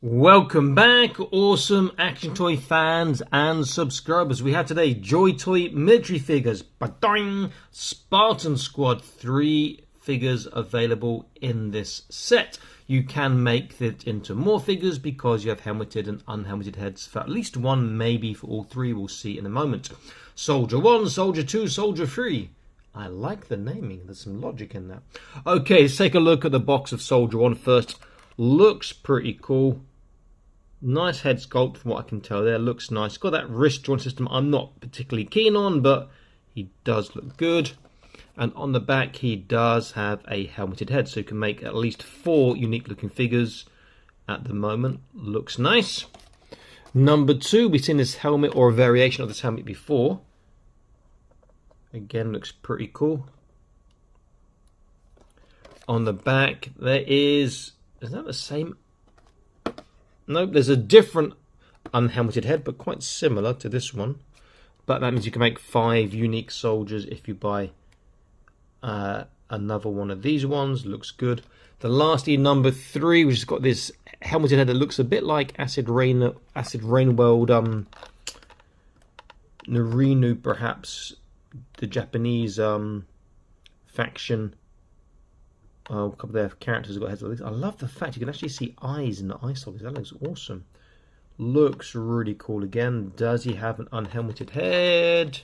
Welcome back, awesome action toy fans and subscribers. We have today JoyToy military figures. Ba-doing! Spartan Squad, 3 figures available in this set. You can make it into more figures because you have helmeted and unhelmeted heads for at least one, maybe for all 3. We'll see in a moment. Soldier 1, Soldier 2, Soldier 3. I like the naming. There's some logic in that. Okay, let's take a look at the box of Soldier 1 first. Looks pretty cool. Nice head sculpt from what I can tell there. Looks nice. Got that wrist joint system I'm not particularly keen on, but he does look good. And on the back he does have a helmeted head, so you can make at least 4 unique looking figures at the moment. Looks nice. Number 2, we've seen this helmet or a variation of this helmet before. Again, looks pretty cool. On the back there is that the same? Nope, there's a different unhelmeted head, but quite similar to this one. But that means you can make 5 unique soldiers if you buy another one of these ones. Looks good. The lastly, number 3, which has got this helmeted head that looks a bit like Acid Rain World, Narinu, perhaps the Japanese faction. A couple of their characters have got heads like this. I love the fact you can actually see eyes in the eye sockets. That looks awesome. Looks really cool again. Does he have an unhelmeted head?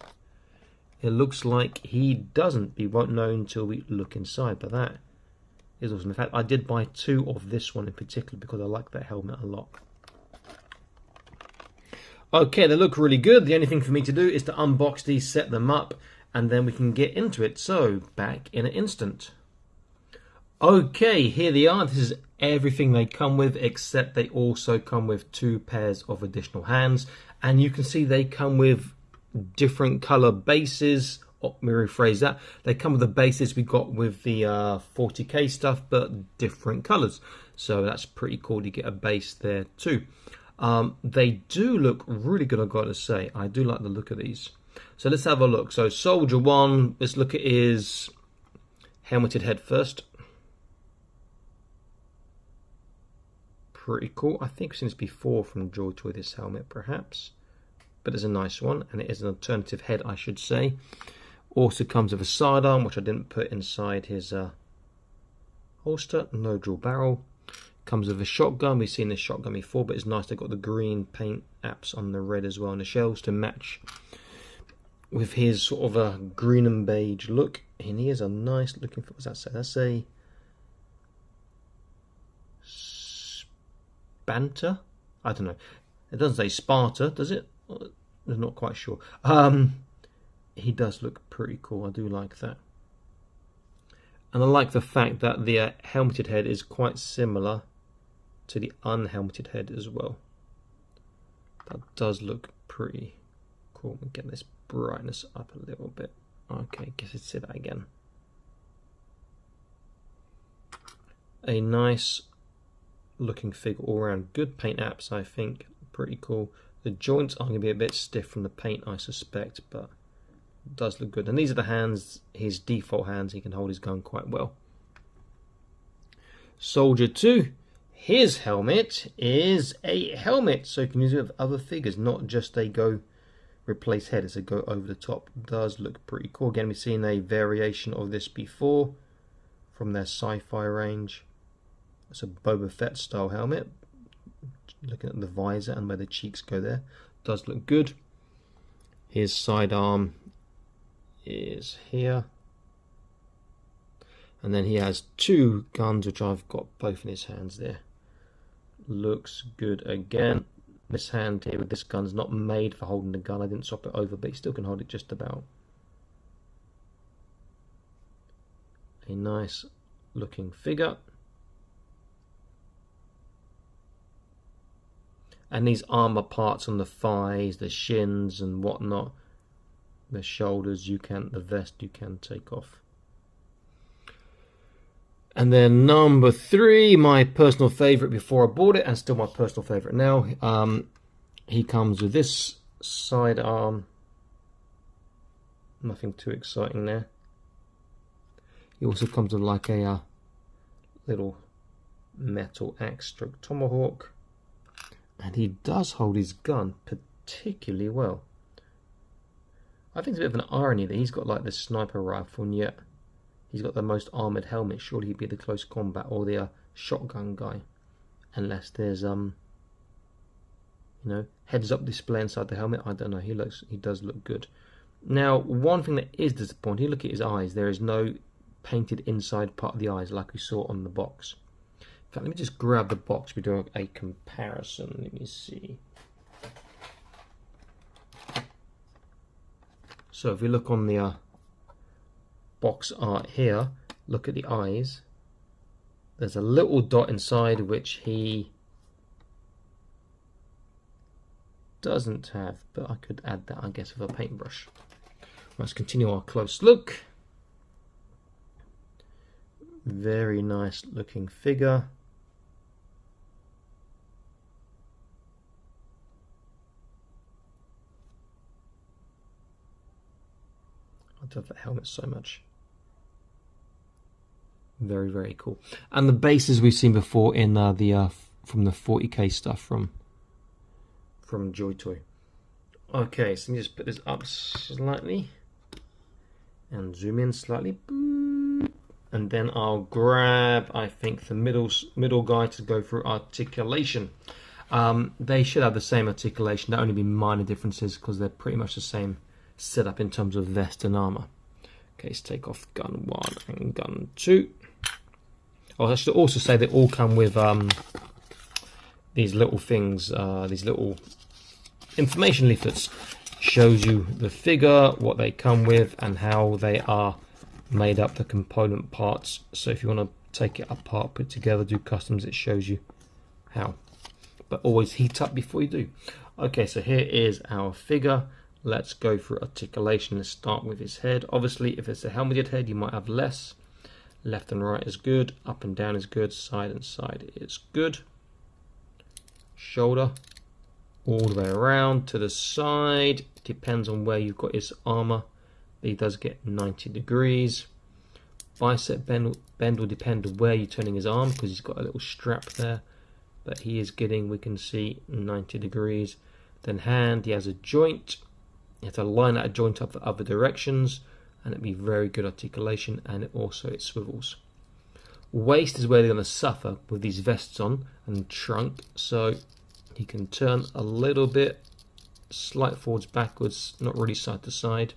It looks like he doesn't. We won't know until we look inside, but that is awesome. In fact, I did buy 2 of this one in particular because I like that helmet a lot. Okay, they look really good. The only thing for me to do is to unbox these, set them up, and then we can get into it. So, back in an instant. Okay, here they are. This is everything they come with, except they also come with 2 pairs of additional hands. And you can see they come with different color bases. Oh, let me rephrase that. They come with the bases we got with the 40k stuff, but different colors. So that's pretty cool to get a base there too. They do look really good, I've got to say. I do like the look of these. So let's have a look. So Soldier 1, let's look at his helmeted head first. Pretty cool. I think I've seen this before from JoyToy, this helmet perhaps, but it's a nice one, and it is an alternative head, I should say. Also comes with a sidearm, which I didn't put inside his holster. No dual barrel. Comes with a shotgun. We've seen this shotgun before, but it's nice they've got the green paint apps on the red as well on the shells to match with his sort of a green and beige look. And he is a nice looking, what does that say? That's a Banter? I don't know. It doesn't say Sparta, does it? I'm not quite sure. He does look pretty cool. I do like that. And I like the fact that the helmeted head is quite similar to the unhelmeted head as well. That does look pretty cool. Let me get this brightness up a little bit. Okay, guess let's say that again. A nice looking figure all around. Good paint apps, I think. Pretty cool. The joints are going to be a bit stiff from the paint, I suspect, but it does look good. And these are the hands, his default hands. He can hold his gun quite well. Soldier 2, his helmet is a helmet, so you can use it with other figures, not just a go replace head. It's a go over the top. Does look pretty cool. Again, we've seen a variation of this before from their sci-fi range. It's a Boba Fett style helmet. Looking at the visor and where the cheeks go there. Does look good. His sidearm is here. And then he has 2 guns, which I've got both in his hands there. Looks good again. This hand here with this gun's not made for holding the gun. I didn't swap it over, but he still can hold it just about. A nice looking figure. And these armor parts on the thighs, the shins and whatnot, the shoulders, the vest you can take off. And then number 3, my personal favorite before I bought it, and still my personal favorite now. He comes with this sidearm. Nothing too exciting there. He also comes with like a little metal axe stroke tomahawk. And he does hold his gun particularly well. I think it's a bit of an irony that he's got like this sniper rifle, and yet he's got the most armoured helmet. Surely he'd be the close combat or the shotgun guy. Unless there's you know, heads up display inside the helmet. I don't know. He does look good. Now, one thing that is disappointing, look at his eyes. There is no painted inside part of the eyes like we saw on the box. In fact, let me just grab the box. We do a comparison. Let me see. So if we look on the box art here, look at the eyes. There's a little dot inside which he doesn't have, but I could add that, I guess, with a paintbrush. Let's continue our close look. Very nice looking figure. I love that helmet so much. Very, very cool. And the bases we've seen before in from the 40k stuff from JoyToy. Okay, so let me just put this up slightly and zoom in slightly, and then I'll grab, I think, the middle guy to go through articulation. They should have the same articulation. There only be minor differences because they're pretty much the same setup in terms of vest and armor. Okay, let's take off gun 1 and gun 2. Oh, I should also say they all come with these little things, these little information leaflets. Shows you the figure, what they come with, and how they are made up, the component parts. So if you want to take it apart, put it together, do customs, it shows you how. But always heat up before you do. Okay, so here is our figure. Let's go through articulation. Let's start with his head. Obviously, if it's a helmeted head, you might have less. Left and right is good. Up and down is good. Side and side is good. Shoulder all the way around to the side. Depends on where you've got his armor. He does get 90 degrees. Bicep bend will depend on where you're turning his arm, because he's got a little strap there. But he is getting, we can see, 90 degrees. Then hand, he has a joint. You have to line that joint up the other directions, and it'd be very good articulation, and it swivels. Waist is where they're going to suffer with these vests on, and trunk, so he can turn a little bit, slight forwards, backwards, not really side to side.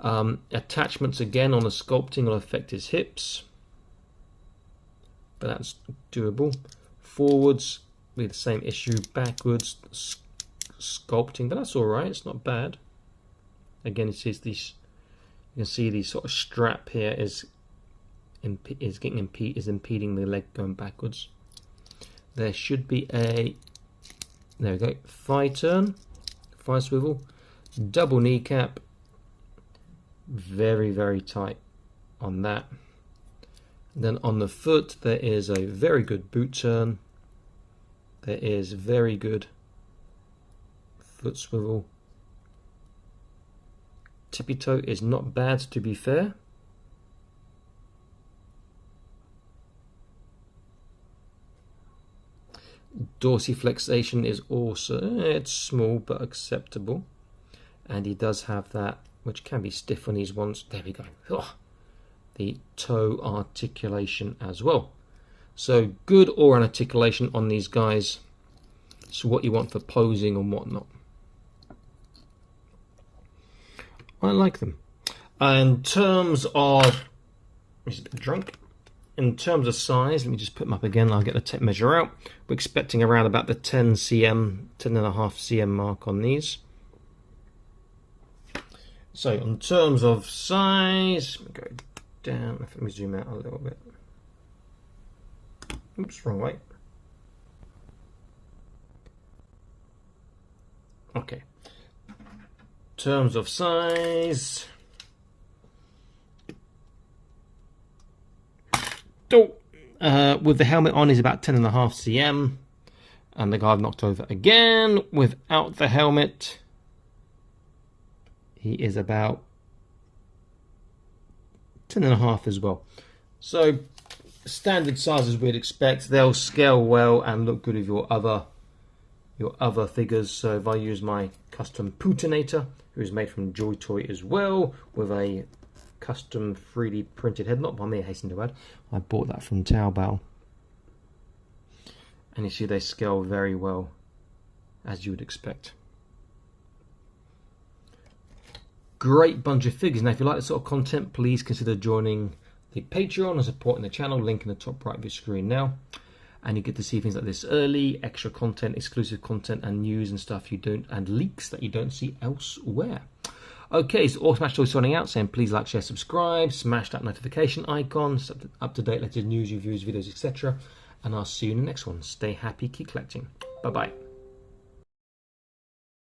Attachments again on the sculpting will affect his hips, but that's doable. Forwards, we have the same issue. Backwards, sculpting, but that's all right. It's not bad. Again, it says these. You can see the sort of strap here is impeding the leg going backwards. There should be a, there we go, thigh turn, thigh swivel, double kneecap. Very, very tight on that. And then on the foot, there is a very good boot turn. There is very good foot swivel. Tippy toe is not bad, to be fair. Dorsiflexation is also, it's small but acceptable. And he does have that, which can be stiff on these ones. There we go. Oh, the toe articulation as well. So good all-round articulation on these guys. So what you want for posing and whatnot. I like them. In terms of, he's a bit drunk. In terms of size, let me just put them up again. I'll get the tape measure out. We're expecting around about the 10 cm, 10.5 cm mark on these. So in terms of size, go down. Let me zoom out a little bit. Oops, wrong way. Okay. In terms of size, with the helmet on is about 10.5 cm, and the guy I've knocked over again without the helmet, he is about 10.5 as well. So standard sizes we'd expect. They'll scale well and look good with your other your other figures. So if I use my custom Putinator, who is made from JoyToy as well, with a custom 3D printed head, not by me, I hasten to add. I bought that from Taobao. And you see they scale very well, as you would expect. Great bunch of figures. Now if you like this sort of content, please consider joining the Patreon and supporting the channel, link in the top right of your screen now. And you get to see things like this early, extra content, exclusive content, and news and stuff you don't, and leaks that you don't see elsewhere. Okay, so AwesomeActionToy signing out, saying please like, share, subscribe, smash that notification icon, up to date latest news, reviews, videos, etc. And I'll see you in the next one. Stay happy, keep collecting. Bye bye.